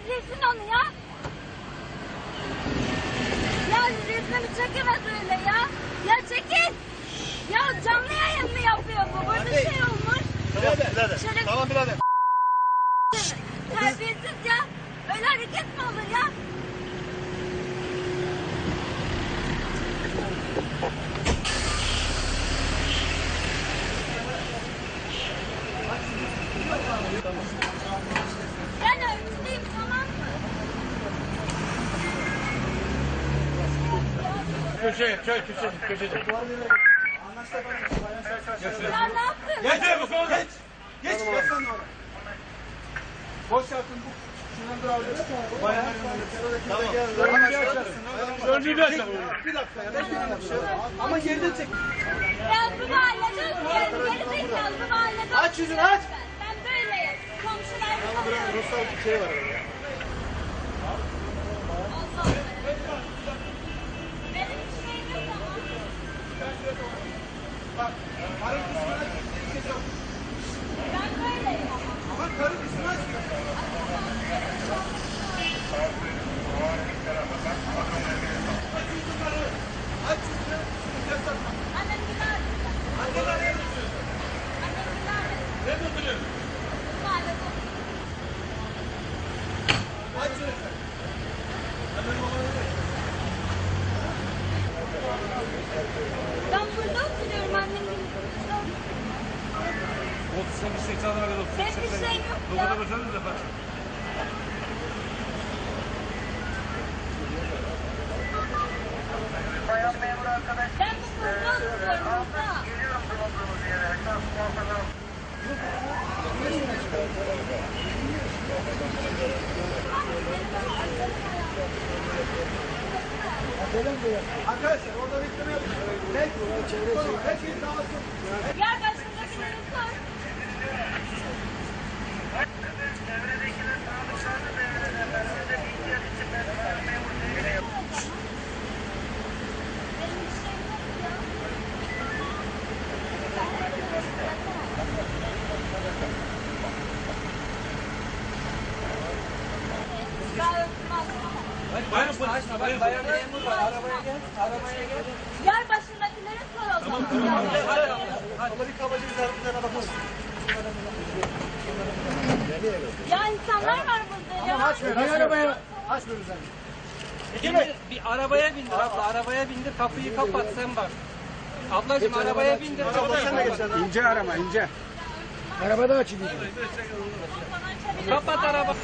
izlesin onu ya. Ya resmimi çekemez öyle ya. Ya çekil. Ya canlı yayın mı yapıyor bu? Burada şey olmuş. Birader. Şöyle Tamam birader. terbiyesiz ya. Öyle hareket mi olur ya? Ben önündeyim, tamam mı? Köşeye. Ya ne yaptın? Geç bu konuda. Geç sen de ona. Boş yaptın bu. Şuradan dur abi. Bayanlar Tamam. Bir dakika ya. Ama geriden çek. Ya bu mahallede geri zekalı bu mahallede. Aç yüzünü aç. Ben böyleyim. Komşularım tanıyorum. Ruslar bir şey var orada. Allah Allah. Benim bir şeyim yok ama. Bak. Karın kısmına çek. Ben böyleyim ama. Ama karın kısmına aç. Aç yüzünü. Annem güler. Anne nereye gidiyorsun? Annem güler. Nerede oturuyorsun? Bu mahallede. Aç yüzünü. Ben burada oturuyorum annemin. Sen bir 80 lira kadar Benim bir şeyim yok ya. Dokuna basanız da bak. Ben bu burada oturuyorum burada. Arkadaşlar orada bekleme yapın. Herkes dağılsın. Gel başındakileri sor. Benim bir şeyim yok ya. Ben öpmem. Bayan memur var. Arabaya gel. Arabaya gel. Gel başındakileri sor o zaman. Ama bir kabaca üzerinden bakalım. Ya insanlar var burada ya. Açmıyor. Bir arabaya açmıyoruz yani. Bir arabaya bindir abla. Arabaya bindir. Kapıyı kapat sen bak. Ablacığım arabaya bindir. Sen de geç sen de. İnce arama ince. Arabada açılıyor. Kapat araba.